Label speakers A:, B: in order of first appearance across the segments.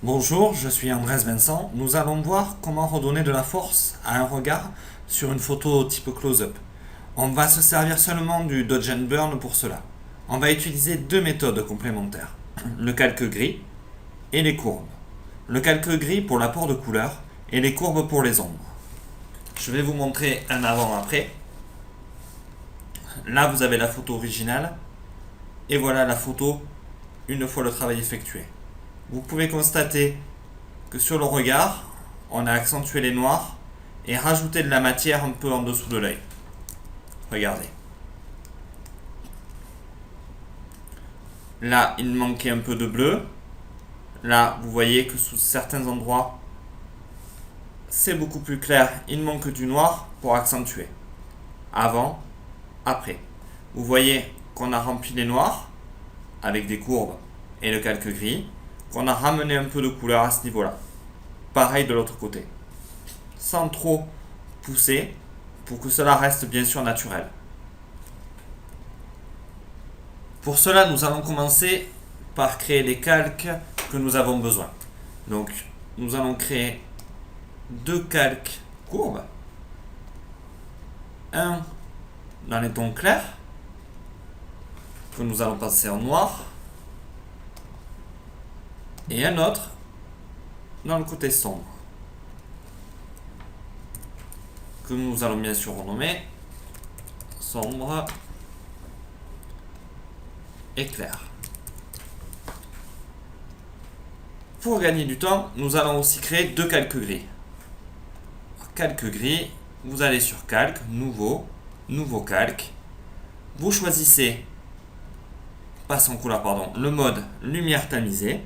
A: Bonjour, je suis Andrés Vincent. Nous allons voir comment redonner de la force à un regard sur une photo type close-up. On va se servir seulement du Dodge and Burn pour cela. On va utiliser deux méthodes complémentaires, le calque gris et les courbes. Le calque gris pour l'apport de couleur et les courbes pour les ombres. Je vais vous montrer un avant-après. Là, vous avez la photo originale et voilà la photo une fois le travail effectué. Vous pouvez constater que sur le regard, on a accentué les noirs et rajouté de la matière un peu en dessous de l'œil. Regardez. Là, il manquait un peu de bleu. Là, vous voyez que sous certains endroits, c'est beaucoup plus clair. Il manque du noir pour accentuer. Avant, après. Vous voyez qu'on a rempli les noirs avec des courbes et le calque gris, qu'on a ramené un peu de couleur à ce niveau-là. Pareil de l'autre côté. Sans trop pousser pour que cela reste bien sûr naturel. Pour cela, nous allons commencer par créer les calques que nous avons besoin. Donc, nous allons créer deux calques courbes. Un dans les tons clairs, que nous allons passer en noir. Et un autre dans le côté sombre, que nous allons bien sûr renommer sombre et clair. Pour gagner du temps, nous allons aussi créer deux calques gris. Calque gris, vous allez sur calque, nouveau calque. Vous choisissez, passe en couleur, pardon, le mode lumière tamisée.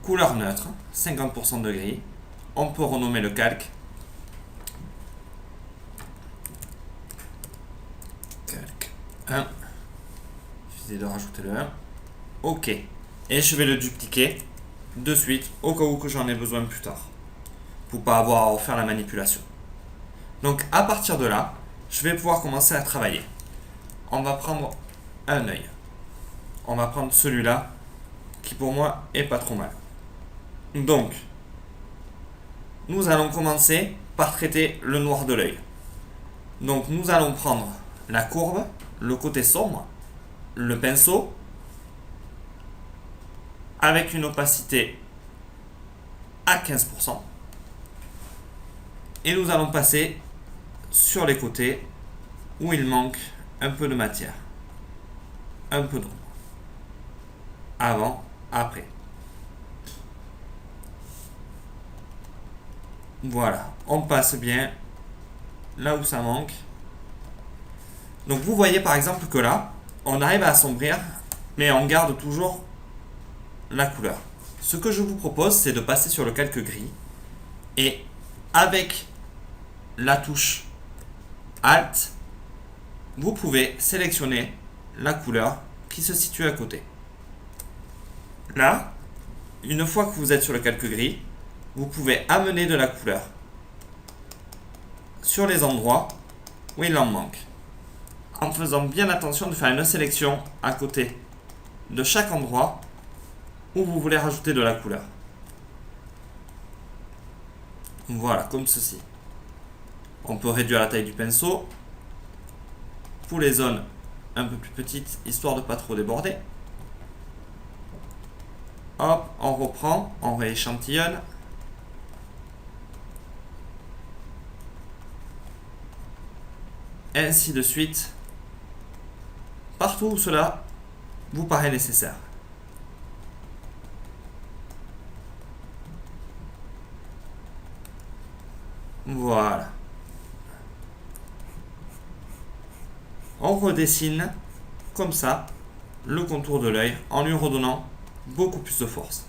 A: Couleur neutre, 50% de gris. On peut renommer le calque. Calque 1. Il suffit de rajouter le 1. OK. Et je vais le dupliquer de suite au cas où que j'en ai besoin plus tard. Pour pas avoir à refaire la manipulation. Donc à partir de là, je vais pouvoir commencer à travailler. On va prendre un œil. On va prendre celui-là qui pour moi est pas trop mal. Donc, nous allons commencer par traiter le noir de l'œil. Donc, nous allons prendre la courbe, le côté sombre, le pinceau, avec une opacité à 15%. Et nous allons passer sur les côtés où il manque un peu de matière, un peu d'ombre. Avant, après. Voilà, on passe bien là où ça manque. Donc vous voyez par exemple que là, on arrive à assombrir, mais on garde toujours la couleur. Ce que je vous propose, c'est de passer sur le calque gris et avec la touche Alt, vous pouvez sélectionner la couleur qui se situe à côté. Là, une fois que vous êtes sur le calque gris, vous pouvez amener de la couleur sur les endroits où il en manque, en faisant bien attention de faire une sélection à côté de chaque endroit où vous voulez rajouter de la couleur. Voilà, comme ceci. On peut réduire la taille du pinceau pour les zones un peu plus petites, histoire de ne pas trop déborder. Hop, on reprend, on rééchantillonne. Ainsi de suite, partout où cela vous paraît nécessaire. Voilà. On redessine comme ça le contour de l'œil en lui redonnant beaucoup plus de force.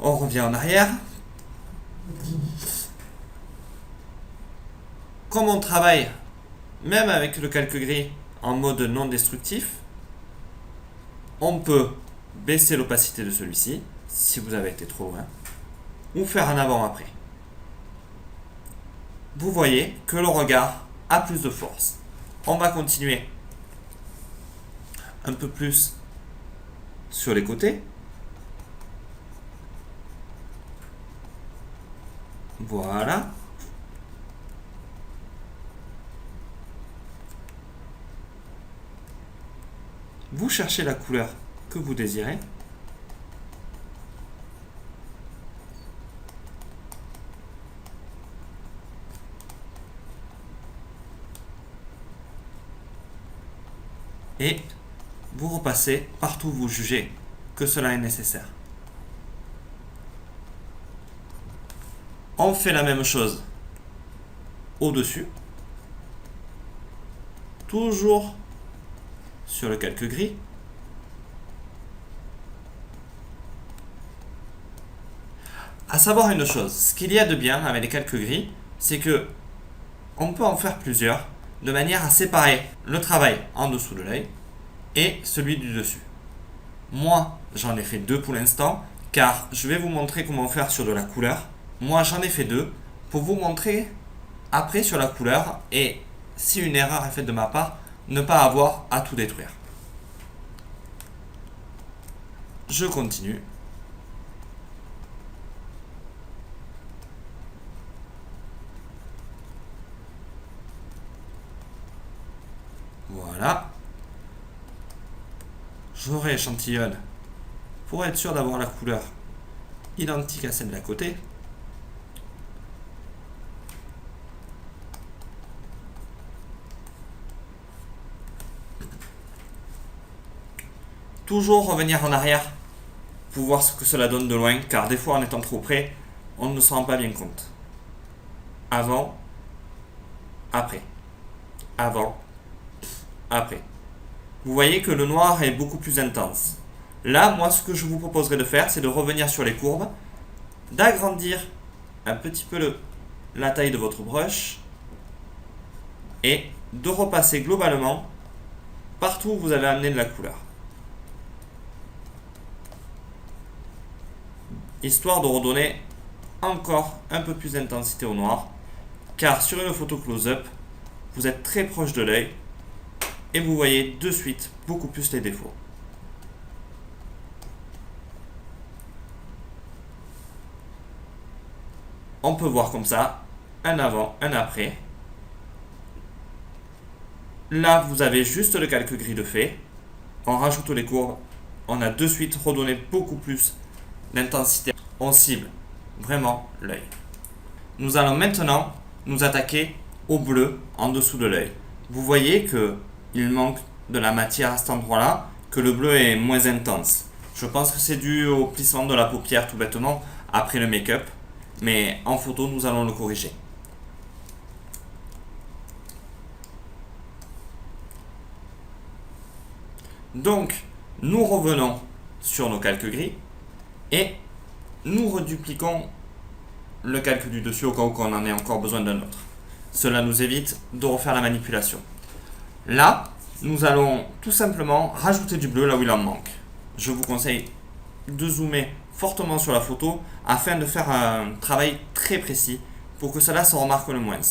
A: On revient en arrière. Comme on travaille même avec le calque gris en mode non destructif, on peut baisser l'opacité de celui-ci si vous avez été trop loin, ou faire un avant-après. Vous voyez que le regard a plus de force. On va continuer un peu plus sur les côtés. Voilà. Vous cherchez la couleur que vous désirez. Et vous repassez partout où vous jugez que cela est nécessaire. On fait la même chose au-dessus. Toujours sur le calque gris. À savoir une chose, ce qu'il y a de bien avec les calques gris, c'est que on peut en faire plusieurs de manière à séparer le travail en dessous de l'œil et celui du dessus. Moi, j'en ai fait 2 pour l'instant, car je vais vous montrer comment faire sur de la couleur. Moi, j'en ai fait 2 pour vous montrer après sur la couleur, et si une erreur est faite de ma part, ne pas avoir à tout détruire. Je continue. Voilà. Je rééchantillonne pour être sûr d'avoir la couleur identique à celle de la côté. Toujours revenir en arrière pour voir ce que cela donne de loin, car des fois en étant trop près, on ne se rend pas bien compte. Avant, après. Avant, après. Vous voyez que le noir est beaucoup plus intense. Là, moi, ce que je vous proposerai de faire, c'est de revenir sur les courbes, d'agrandir un petit peu la taille de votre brush et de repasser globalement partout où vous avez amené de la couleur. Histoire de redonner encore un peu plus d'intensité au noir, car sur une photo close-up, vous êtes très proche de l'œil et vous voyez de suite beaucoup plus les défauts. On peut voir comme ça, un avant, un après. Là, vous avez juste le calque gris de fait. En rajoutant les courbes, on a de suite redonné beaucoup plus d'intensité. On cible vraiment l'œil. Nous allons maintenant nous attaquer au bleu en dessous de l'œil. Vous voyez que il manque de la matière à cet endroit-là, que le bleu est moins intense. Je pense que c'est dû au plissement de la paupière tout bêtement après le make-up, mais en photo nous allons le corriger. Donc nous revenons sur nos calques gris et nous redupliquons le calque du dessus au cas où on en ait encore besoin d'un autre. Cela nous évite de refaire la manipulation. Là, nous allons tout simplement rajouter du bleu là où il en manque. Je vous conseille de zoomer fortement sur la photo afin de faire un travail très précis pour que cela se remarque le moins.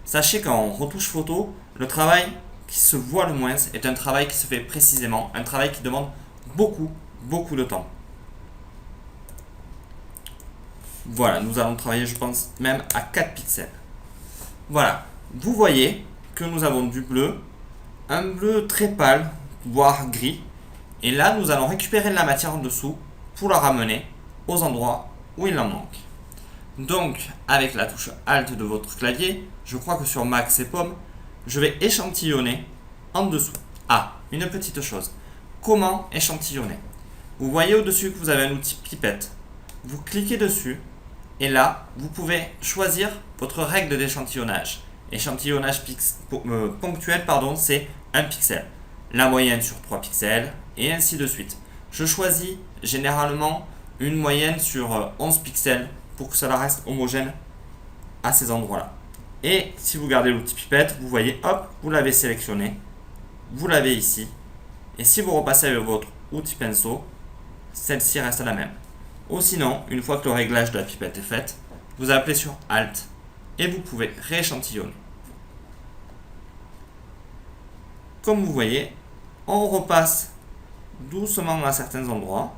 A: Sachez qu'en retouche photo, le travail qui se voit le moins est un travail qui se fait précisément, un travail qui demande beaucoup de temps. Voilà, nous allons travailler, je pense, même à 4 pixels. Voilà, vous voyez que nous avons du bleu, un bleu très pâle, voire gris. Et là, nous allons récupérer de la matière en dessous pour la ramener aux endroits où il en manque. Donc, avec la touche Alt de votre clavier, je crois que sur Max et Pomme, je vais échantillonner en dessous. Ah, une petite chose. Comment échantillonner? Vous voyez au-dessus que vous avez un outil pipette. Vous cliquez dessus et là, vous pouvez choisir votre règle d'échantillonnage. Échantillonnage ponctuel, c'est 1 pixel. La moyenne sur 3 pixels et ainsi de suite. Je choisis généralement une moyenne sur 11 pixels pour que cela reste homogène à ces endroits-là. Et si vous gardez l'outil pipette, vous voyez, hop, vous l'avez sélectionné. Vous l'avez ici. Et si vous repassez avec votre outil pinceau, celle-ci reste la même. Ou sinon, une fois que le réglage de la pipette est fait, vous appuyez sur Alt et vous pouvez rééchantillonner. Comme vous voyez, on repasse doucement à certains endroits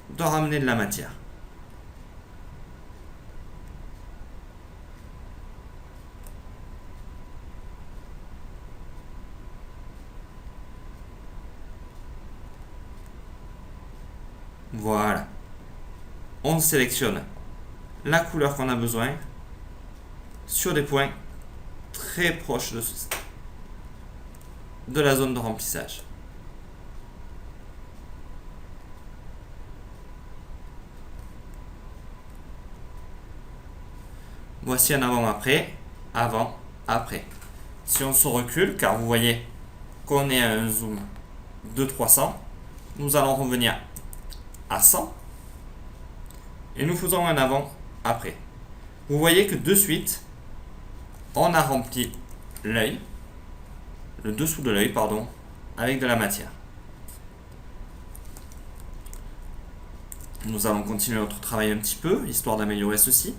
A: de ramener de la matière. Voilà. On sélectionne la couleur qu'on a besoin sur des points très proches de la zone de remplissage. Voici un avant-après, avant-après. Si on se recule, car vous voyez qu'on est à un zoom de 300, nous allons revenir à 100 et nous faisons un avant-après. Vous voyez que de suite, on a rempli l'œil, le dessous de l'œil, pardon, avec de la matière. Nous allons continuer notre travail un petit peu, histoire d'améliorer ceci.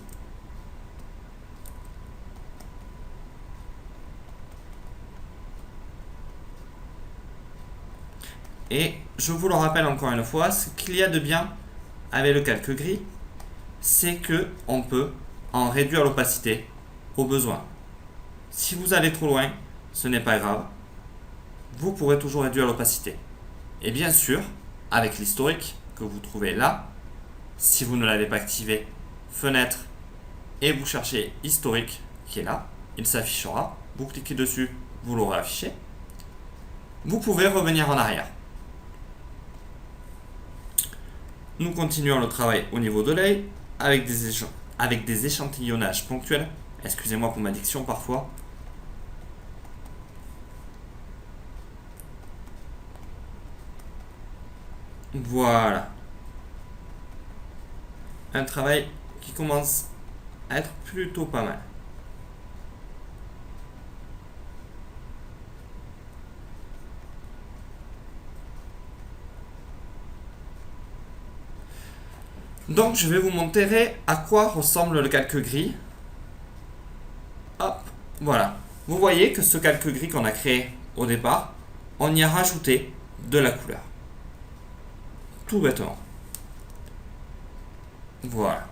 A: Et je vous le rappelle encore une fois, ce qu'il y a de bien avec le calque gris, c'est que on peut en réduire l'opacité au besoin. Si vous allez trop loin, ce n'est pas grave. Vous pourrez toujours réduire l'opacité. Et bien sûr, avec l'historique que vous trouvez là, si vous ne l'avez pas activé, fenêtre, et vous cherchez historique qui est là, il s'affichera. Vous cliquez dessus, vous l'aurez affiché. Vous pouvez revenir en arrière. Nous continuons le travail au niveau de l'œil avec des échantillonnages ponctuels. Excusez-moi pour ma diction parfois. Voilà. Un travail qui commence à être plutôt pas mal. Donc je vais vous montrer à quoi ressemble le calque gris. Hop, voilà. Vous voyez que ce calque gris qu'on a créé au départ, on y a rajouté de la couleur. Tout bêtement. Voilà.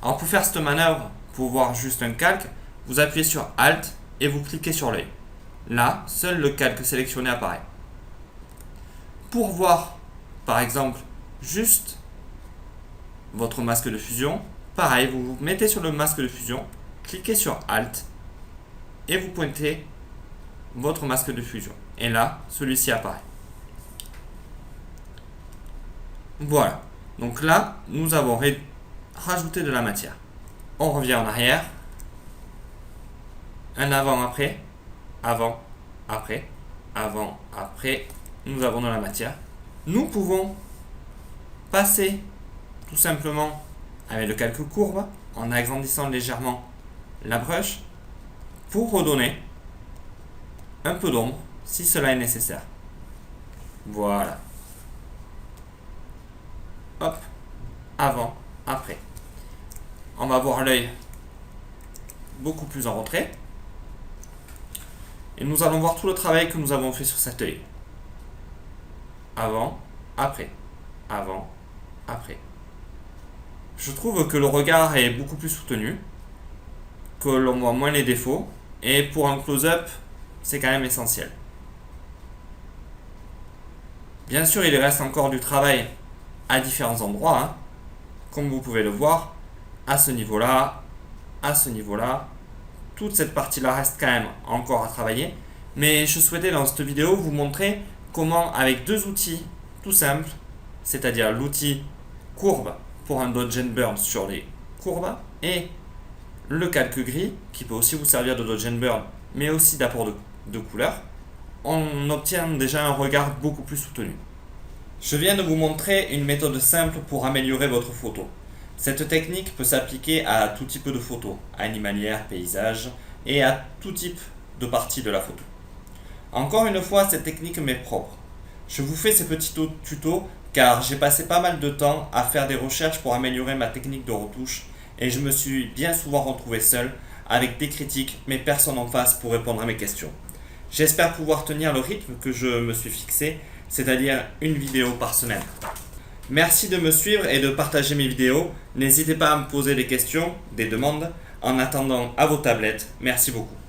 A: Alors pour faire cette manœuvre, pour voir juste un calque, vous appuyez sur Alt et vous cliquez sur l'œil. Là, seul le calque sélectionné apparaît. Pour voir, par exemple, juste votre masque de fusion, pareil, vous vous mettez sur le masque de fusion, cliquez sur Alt et vous pointez votre masque de fusion. Et là, celui-ci apparaît. Voilà. Donc là, nous avons rajouté de la matière. On revient en arrière. Un avant-après. Avant, après. Avant, après. Nous avons de la matière. Nous pouvons passer tout simplement avec le calque courbe en agrandissant légèrement la brush pour redonner un peu d'ombre si cela est nécessaire. Voilà. Hop, avant, après. On va voir l'œil beaucoup plus en retrait. Et nous allons voir tout le travail que nous avons fait sur cet œil. Avant, après. Avant, après. Je trouve que le regard est beaucoup plus soutenu, que l'on voit moins les défauts, et pour un close-up, c'est quand même essentiel. Bien sûr, il reste encore du travail à différents endroits, hein. Comme vous pouvez le voir, à ce niveau-là, toute cette partie-là reste quand même encore à travailler, mais je souhaitais dans cette vidéo vous montrer comment, avec deux outils tout simples, c'est-à-dire l'outil courbe pour un dodge and burn sur les courbes et le calque gris qui peut aussi vous servir de dodge and burn mais aussi d'apport de couleur, on obtient déjà un regard beaucoup plus soutenu. Je viens de vous montrer une méthode simple pour améliorer votre photo. Cette technique peut s'appliquer à tout type de photos, animalières, paysages et à tout type de parties de la photo. Encore une fois, cette technique m'est propre. Je vous fais ces petits tutos car j'ai passé pas mal de temps à faire des recherches pour améliorer ma technique de retouche et je me suis bien souvent retrouvé seul avec des critiques mais personne en face pour répondre à mes questions. J'espère pouvoir tenir le rythme que je me suis fixé, c'est-à-dire une vidéo par semaine. Merci de me suivre et de partager mes vidéos. N'hésitez pas à me poser des questions, des demandes. En attendant, à vos tablettes. Merci beaucoup.